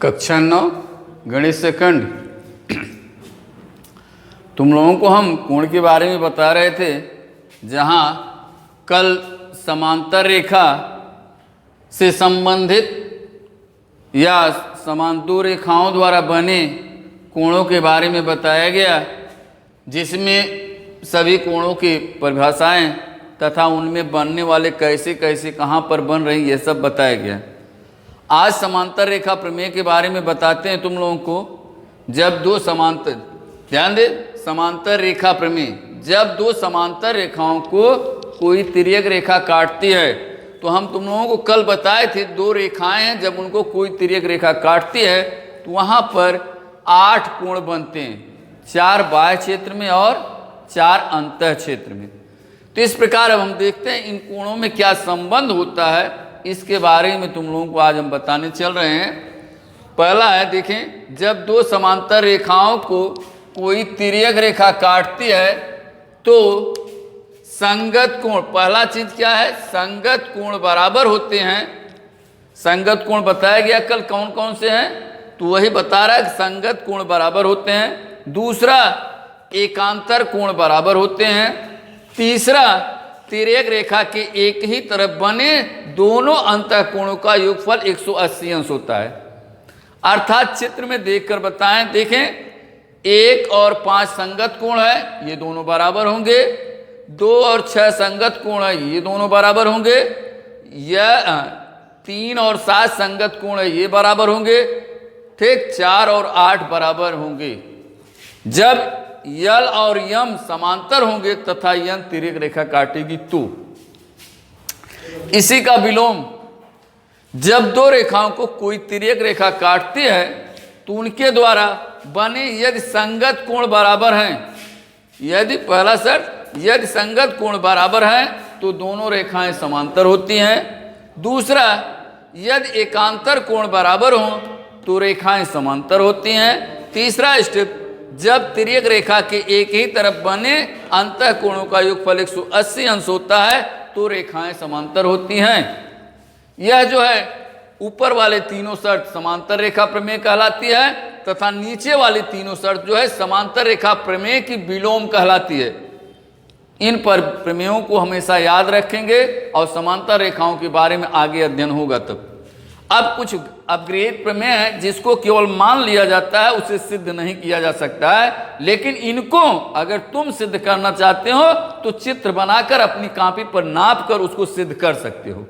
कक्षा 9 गणित से खंड। तुम लोगों को हम कोण के बारे में बता रहे थे, जहाँ कल समांतर रेखा से संबंधित या समांतर रेखाओं द्वारा बने कोणों के बारे में बताया गया, जिसमें सभी कोणों की परिभाषाएं तथा उनमें बनने वाले कैसे कैसे कहाँ पर बन रही, ये सब बताया गया। आज समांतर रेखा प्रमेय के बारे में बताते हैं तुम लोगों को। जब दो समांतर, ध्यान दे, समांतर रेखा प्रमेय, जब दो समांतर रेखाओं को कोई तिर्यक रेखा काटती है, तो हम तुम लोगों को कल बताए थे दो रेखाएं हैं, जब उनको कोई तिर्यक रेखा काटती है तो वहाँ पर 8 कोण बनते हैं, 4 बाह्य क्षेत्र में और 4 अंतः क्षेत्र में। तो इस प्रकार अब हम देखते हैं इन कोणों में क्या संबंध होता है, इसके बारे में तुम लोगों को आज हम बताने चल रहे हैं। पहला है, देखें, जब दो समांतर रेखाओं को कोई तिर्यक रेखा काटती है तो संगत कोण, पहला चीज क्या है, संगत कोण बराबर होते हैं। संगत कोण बताया गया कल कौन कौन से हैं, तो वही बता रहा है कि संगत कोण बराबर होते हैं। दूसरा, एकांतर कोण बराबर होते हैं। तीसरा, तिर्यक रेखा के एक ही तरफ बने दोनों अंतः कोणों का योगफल 180 अंश होता है। अर्थात चित्र में देखकर बताएं, देखें, 1 और 5 संगत कोण है, ये दोनों बराबर होंगे। 2 और 6 संगत कोण है, ये दोनों बराबर होंगे। यह 3 और 7 संगत कोण है, ये बराबर होंगे। ठीक, 4 और 8 बराबर होंगे। जब यल और यम समांतर होंगे तथा यन तिर्यक रेखा काटेगी तो इसी का विलोम, जब दो रेखाओं को कोई तिर्यक रेखा काटती है तो उनके द्वारा बने यदि संगत कोण बराबर हैं, यदि पहला शर्त, यदि संगत कोण बराबर हैं तो दोनों रेखाएं समांतर होती हैं। दूसरा, यदि एकांतर कोण बराबर हों तो रेखाएं समांतर होती हैं। तीसरा स्टेप, जब तिर्यक रेखा के एक ही तरफ बने अंतः कोणों का योगफल 180 अंश होता है तो रेखाएं समांतर होती हैं। यह जो है ऊपर वाले तीनों शर्त समांतर रेखा प्रमेय कहलाती है तथा नीचे वाली तीनों शर्त जो है समांतर रेखा प्रमेय की विलोम कहलाती है। इन पर प्रमेयों को हमेशा याद रखेंगे और समांतर रेखाओं के बारे में आगे अध्ययन होगा तब। अब कुछ अपग्रेड प्रमेय है जिसको केवल मान लिया जाता है, उसे सिद्ध नहीं किया जा सकता है, लेकिन इनको अगर तुम सिद्ध करना चाहते हो तो चित्र बनाकर अपनी कॉपी पर नाप कर उसको सिद्ध कर सकते हो।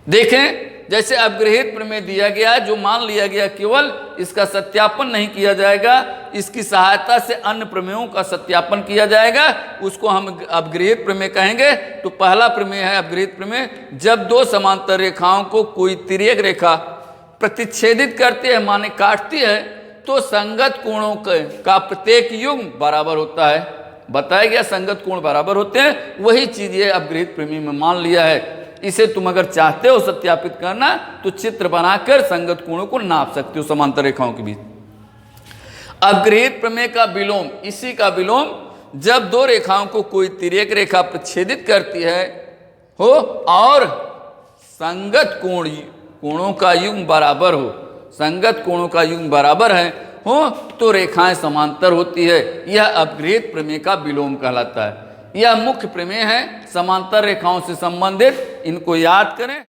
देखें, जैसे अपग्रहित प्रमेय दिया गया है, जो मान लिया गया, केवल इसका सत्यापन नहीं किया जाएगा, इसकी सहायता से अन्य प्रमेयों का सत्यापन किया जाएगा, उसको हम अपग्रहित प्रमेय कहेंगे। तो पहला प्रमेय है अपग्रहित प्रमेय, जब दो समांतर रेखाओं को कोई तिर्यक रेखा प्रतिच्छेदित करती है, माने काटती है, तो संगत कोणों का प्रत्येक युग्म बराबर होता है। बताया गया संगत कोण बराबर होते हैं, वही चीज ये अपग्रहित प्रमेय में मान लिया है। इसे तुम अगर चाहते हो सत्यापित करना तो चित्र बनाकर संगत कोणों को नाप सकते हो समांतर रेखाओं के बीच। अपग्रहित प्रमेय का विलोम, इसी का विलोम, जब दो रेखाओं को कोई तिर्यक रेखा प्रच्छेदित करती है हो और संगत कोणों का युग्म बराबर हो, संगत कोणों का युग्म बराबर है हो तो रेखाएं समांतर होती है। यह अपग्रहित प्रमेय का विलोम कहलाता है। यह मुख्य प्रमेय है समांतर रेखाओं से संबंधित, इनको याद करें।